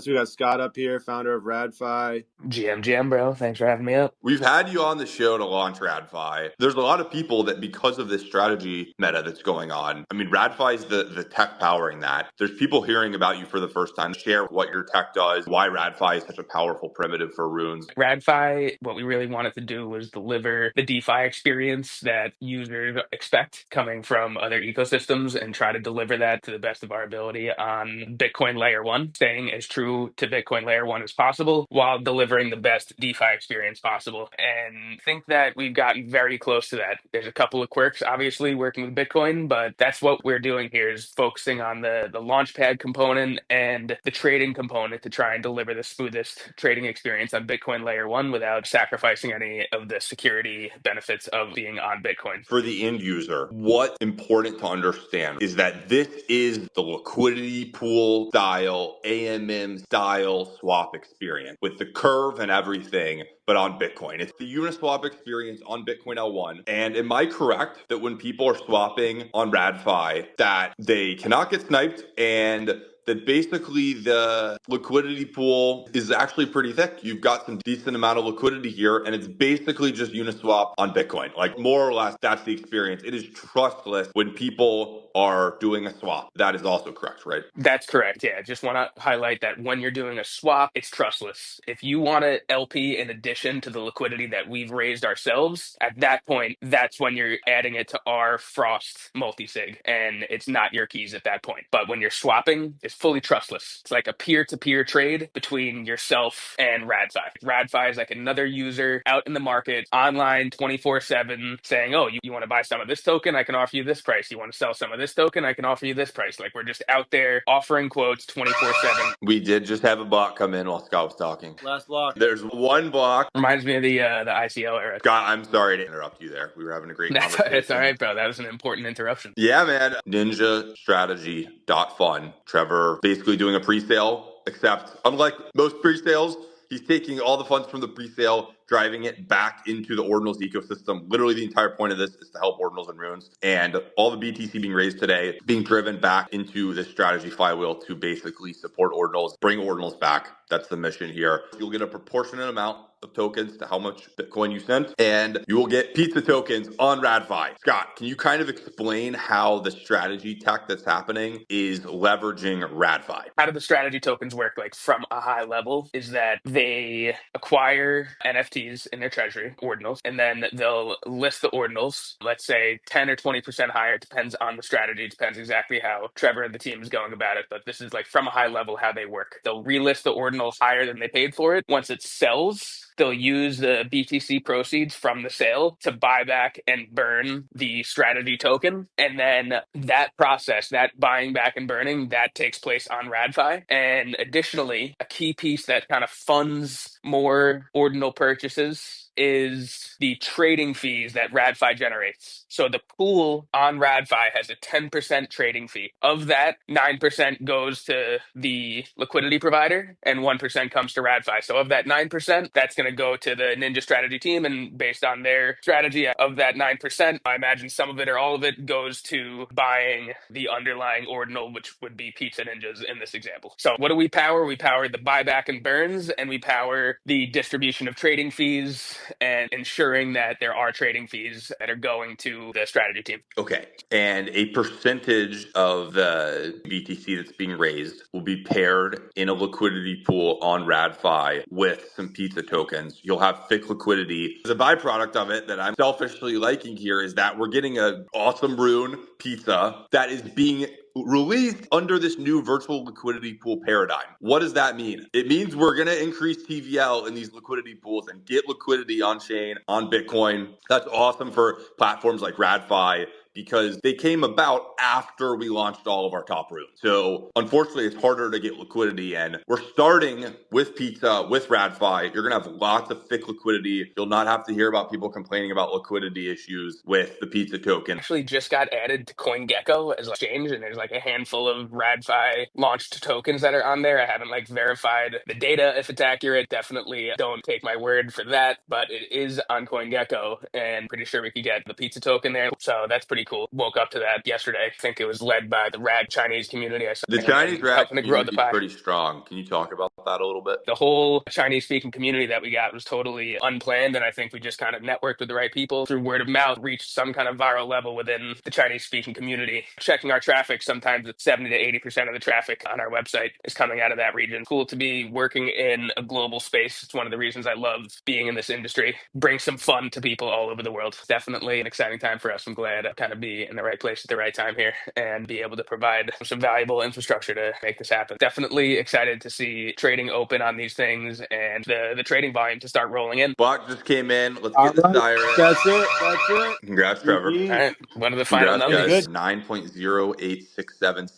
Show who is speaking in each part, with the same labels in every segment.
Speaker 1: So we got Scott up here, founder of RadFi.
Speaker 2: GM, bro. Thanks for having me up.
Speaker 3: We've had you on the show to launch RadFi. There's a lot of people that, because of this strategy meta that's going on, I mean, RadFi is the tech powering that. There's people hearing about you for the first time. Share what your tech does, why RadFi is such a powerful primitive for runes.
Speaker 2: RadFi, what we really wanted to do was deliver the DeFi experience that users expect coming from other ecosystems and try to deliver that to the best of our ability on Bitcoin layer one, staying as true to Bitcoin layer one as possible while delivering the best DeFi experience possible. And I think that we've gotten very close to that. There's a couple of quirks, obviously, working with Bitcoin, but that's what we're doing here is focusing on the launchpad component and the trading component to try and deliver the smoothest trading experience on Bitcoin layer one without sacrificing any of the security benefits of being on Bitcoin.
Speaker 3: For the end user, what's important to understand is that this is the liquidity pool style, AMM style swap experience with the curve and everything, but on Bitcoin. It's the Uniswap experience on Bitcoin L1. And am I correct that when people are swapping on RadFi, that they cannot get sniped and that basically the liquidity pool is actually pretty thick? You've got some decent amount of liquidity here, and it's basically just Uniswap on Bitcoin. Like, more or less, that's the experience. It is trustless when people are doing a swap. That is also correct, right?
Speaker 2: That's correct. Yeah. Just want to highlight that when you're doing a swap, it's trustless. If you want to LP in addition to the liquidity that we've raised ourselves, at that point, that's when you're adding it to our Frost multi-sig, and it's not your keys at that point. But when you're swapping, it's fully trustless. It's like a peer-to-peer trade between yourself and RadFi. RadFi is like another user out in the market, online 24/7, saying, oh, you want to buy some of this token? I can offer you this price. You want to sell some of this token? I can offer you this price. Like, we're just out there offering quotes 24/7.
Speaker 3: We did just have a block come in while Scott was talking.
Speaker 1: Last block.
Speaker 3: There's one block.
Speaker 2: Reminds me of the ICO era.
Speaker 3: Scott, I'm sorry to interrupt you there. We were having a great
Speaker 2: It's all
Speaker 3: conversation.
Speaker 2: right, bro. That was an important interruption.
Speaker 3: Yeah, man. Ninja strategy dot fun. Trevor basically doing a pre-sale, except unlike most pre-sales, he's taking all the funds from the pre-sale, driving it back into the Ordinals ecosystem. Literally, the entire point of this is to help Ordinals and Runes. And all the BTC being raised today, being driven back into this strategy flywheel to basically support Ordinals, bring Ordinals back. That's the mission here. You'll get a proportionate amount of tokens to how much Bitcoin you sent, and you will get pizza tokens on RadFi. Scott, can you kind of explain how the strategy tech that's happening is leveraging RadFi?
Speaker 2: How do the strategy tokens work? Like, from a high level, is that they acquire NFTs in their treasury, ordinals, and then they'll list the ordinals, let's say 10 or 20% higher. It depends on the strategy. It depends exactly how Trevor and the team is going about it. But this is like from a high level how they work. They'll relist the ordinals higher than they paid for it. Once it sells, they'll use the BTC proceeds from the sale to buy back and burn the strategy token. And then that process, that buying back and burning, that takes place on RadFi. And additionally, a key piece that kind of funds more ordinal purchases is the trading fees that RadFi generates. So the pool on RadFi has a 10% trading fee. Of that, 9% goes to the liquidity provider and 1% comes to RadFi. So of that 9%, that's going to go to the Ninja strategy team. And based on their strategy of that 9%, I imagine some of it or all of it goes to buying the underlying ordinal, which would be Pizza Ninjas in this example. So what do we power? We power the buyback and burns, and we power the distribution of trading fees and ensuring that there are trading fees that are going to the strategy team.
Speaker 3: Okay. And a percentage of the BTC that's being raised will be paired in a liquidity pool on RadFi with some pizza tokens. You'll have thick liquidity. The byproduct of it that I'm selfishly liking here is that we're getting an awesome rune pizza that is being released under this new virtual liquidity pool paradigm. What does that mean? It means we're going to increase TVL in these liquidity pools and get liquidity on chain, on Bitcoin. That's awesome for platforms like RadFi, because they came about after we launched all of our top runes. So unfortunately, it's harder to get liquidity, and we're starting with pizza, with RadFi. You're going to have lots of thick liquidity. You'll not have to hear about people complaining about liquidity issues with the pizza token.
Speaker 2: Actually just got added to CoinGecko as an exchange, and there's like a handful of RadFi launched tokens that are on there. I haven't like verified the data if it's accurate. Definitely don't take my word for that, but it is on CoinGecko, and pretty sure we could get the pizza token there. So that's pretty cool. Woke up to that yesterday. I think it was led by the rad Chinese community. I saw
Speaker 3: The Chinese
Speaker 2: and
Speaker 3: rad
Speaker 2: helping to grow the
Speaker 3: community is
Speaker 2: pie.
Speaker 3: pretty strong. Can you talk about that a little bit?
Speaker 2: The whole Chinese speaking community that we got was totally unplanned. And I think we just kind of networked with the right people through word of mouth, reached some kind of viral level within the Chinese speaking community. Checking our traffic, sometimes it's 70 to 80% of the traffic on our website is coming out of that region. Cool to be working in a global space. It's one of the reasons I love being in this industry. Bring some fun to people all over the world. Definitely an exciting time for us. I'm glad to kind of be in the right place at the right time here and be able to provide some valuable infrastructure to make this happen. Definitely excited to see trading open on these things and the trading volume to start rolling in.
Speaker 3: Block just came in. Let's
Speaker 1: All
Speaker 3: get the
Speaker 1: right.
Speaker 3: siren.
Speaker 1: That's it. That's it.
Speaker 3: Congrats, Trevor.
Speaker 2: All
Speaker 1: GG.
Speaker 2: right, what are the final
Speaker 3: Congrats,
Speaker 1: Pretty
Speaker 3: guys.
Speaker 2: numbers?
Speaker 1: good.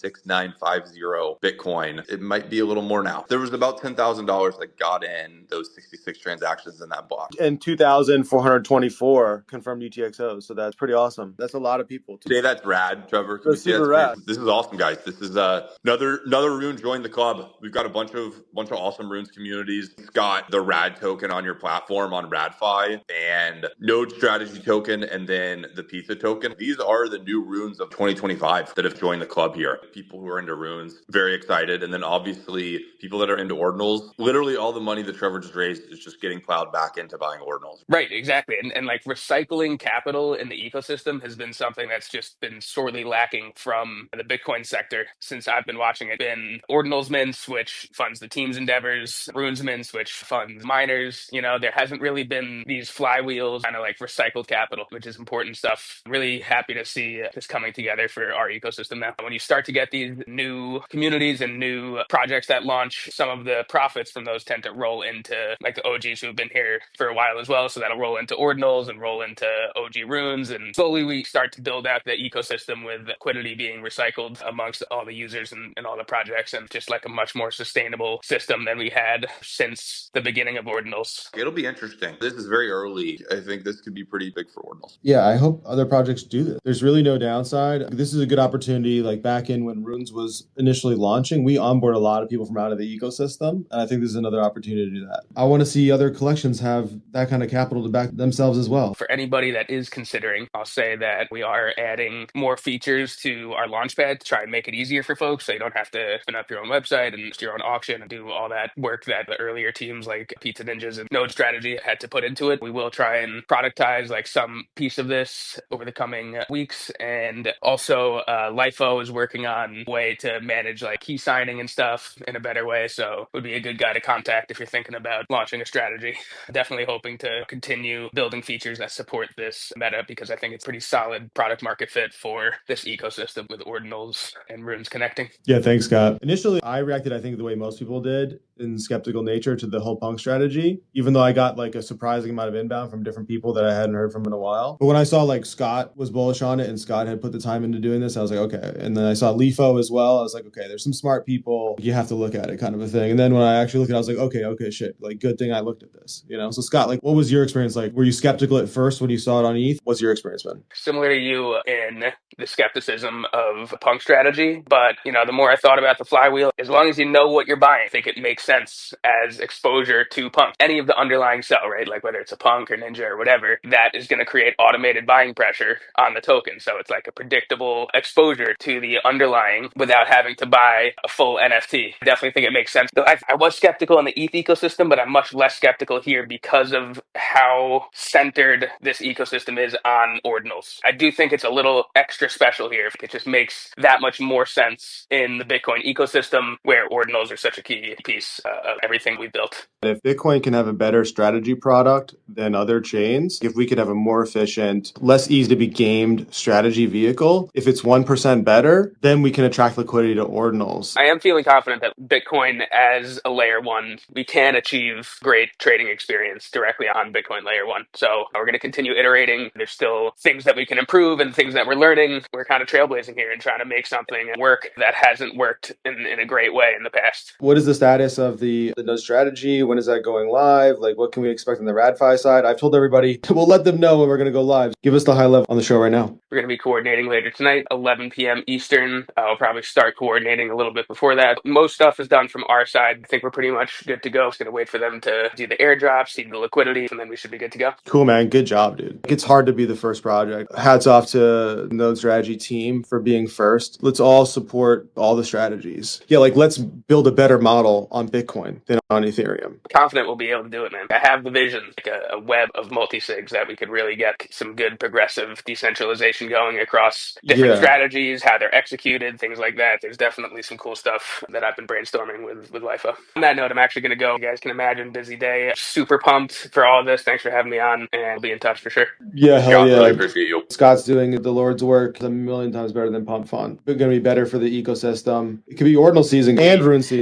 Speaker 3: 9.08676950 Bitcoin. It might be a little more now. There was about $10,000 that got in those 66 transactions in that block.
Speaker 1: And 2,424 confirmed UTXOs. So that's pretty awesome. That's a lot of people.
Speaker 3: Say that's rad, Trevor. Can we
Speaker 1: That's
Speaker 3: say
Speaker 1: super
Speaker 3: that's
Speaker 1: rad.
Speaker 3: great? This is awesome, guys. This is another rune joined the club. We've got a bunch of awesome runes communities. It's got the rad token on your platform on RadFi and Node strategy token, and then the pizza token. These are the new runes of 2025 that have joined the club here. People who are into runes, very excited, and then obviously people that are into ordinals. Literally all the money that Trevor just raised is just getting plowed back into buying ordinals.
Speaker 2: Right, exactly. And like recycling capital in the ecosystem has been something that's just been sorely lacking from the Bitcoin sector since I've been watching it. Been Ordinals mints, which funds the team's endeavors, Runes mints, which funds miners. You know, there hasn't really been these flywheels, kind of like recycled capital, which is important stuff. Really happy to see this coming together for our ecosystem now. When you start to get these new communities and new projects that launch, some of the profits from those tend to roll into like the OGs who've been here for a while as well. So that'll roll into Ordinals and roll into OG runes. And slowly we start to build out the ecosystem with liquidity being recycled amongst all the users and all the projects, and just like a much more sustainable system than we had since the beginning of Ordinals.
Speaker 3: It'll be interesting. This is very early. I think this could be pretty big for ordinals.
Speaker 1: Yeah, I hope other projects do this. There's really no downside. This is a good opportunity. Like back in when Runes was initially launching, we onboard a lot of people from out of the ecosystem. And I think this is another opportunity to do that. I want to see other collections have that kind of capital to back themselves as well.
Speaker 2: For anybody that is considering, I'll say that we are adding more features to our launchpad to try and make it easier for folks so you don't have to spin up your own website and your own auction and do all that work that the earlier teams like Pizza Ninjas and Node Strategy had to put into it. We will try and productize like some piece of this over the coming weeks. And also LIFO is working on a way to manage like key signing and stuff in a better way. So would be a good guy to contact if you're thinking about launching a strategy. Definitely hoping to continue building features that support this meta because I think it's pretty solid product market fit for this ecosystem with ordinals and runes connecting.
Speaker 1: Yeah, thanks, Scott. Initially, I reacted, I think, the way most people did in skeptical nature to the whole punk strategy, even though I got like a surprising amount of inbound from different people that I hadn't heard from in a while. But when I saw like Scott was bullish on it and Scott had put the time into doing this, I was like, okay. And then I saw LIFO as well. I was like, okay, there's some smart people. You have to look at it kind of a thing. And then when I actually looked at it, I was like, okay, shit. Like, good thing I looked at this, you know? So Scott, like, what was your experience like? Were you skeptical at first when you saw it on ETH? What's your experience been?
Speaker 2: Similar to you in the skepticism of punk strategy, but you know, the more I thought about the flywheel, as long as you know what you're buying, I think it makes sense as exposure to punk. Any of the underlying sell, right? Like whether it's a punk or ninja or whatever, that is going to create automated buying pressure on the token. So it's like a predictable exposure to the underlying without having to buy a full NFT. I definitely think it makes sense. Though I was skeptical in the ETH ecosystem, but I'm much less skeptical here because of how centered this ecosystem is on ordinals. I do think it's a little extra special here. It just makes that much more sense in the Bitcoin ecosystem where ordinals are such a key piece of everything we built.
Speaker 1: If Bitcoin can have a better strategy product than other chains, if we could have a more efficient, less easy to be gamed strategy vehicle, if it's 1% better, then we can attract liquidity to ordinals.
Speaker 2: I am feeling confident that Bitcoin as a layer one, we can achieve great trading experience directly on Bitcoin layer one. So we're going to continue iterating. There's still things that we can improve and things that we're learning. We're kind of trailblazing here and trying to make something work that hasn't worked in a great way in the past.
Speaker 1: What is the status status of the node strategy? When is that going live? Like, what can we expect on the RadFi side? I've told everybody we'll let them know when we're going to go live. Give us the high level on the show right now.
Speaker 2: We're going to be coordinating later tonight, 11 p.m. Eastern. I'll probably start coordinating a little bit before that. Most stuff is done from our side. I think we're pretty much good to go. Just going to wait for them to do the airdrops, see the liquidity, and then we should be good to go.
Speaker 1: Cool, man. Good job, dude. It's hard to be the first project. Hats off to the Node Strategy team for being first. Let's all support all the strategies. Yeah, like let's build a better model on Bitcoin than on Ethereum.
Speaker 2: Confident we'll be able to do it, man. I have the vision, like a web of multi-sigs that we could really get some good progressive decentralization going across different strategies, how they're executed, things like that. There's definitely some cool stuff that I've been brainstorming with LIFO. On that note, I'm actually going to go. You guys can imagine, busy day. Super pumped for all of this. Thanks for having me on, and I'll be in touch for sure.
Speaker 1: Yeah, hell
Speaker 3: Scott,
Speaker 1: yeah.
Speaker 3: really appreciate you.
Speaker 1: Scott's doing the Lord's work a million times better than Pump Fund. It's going to be better for the ecosystem. It could be Ordinal season and Rune season.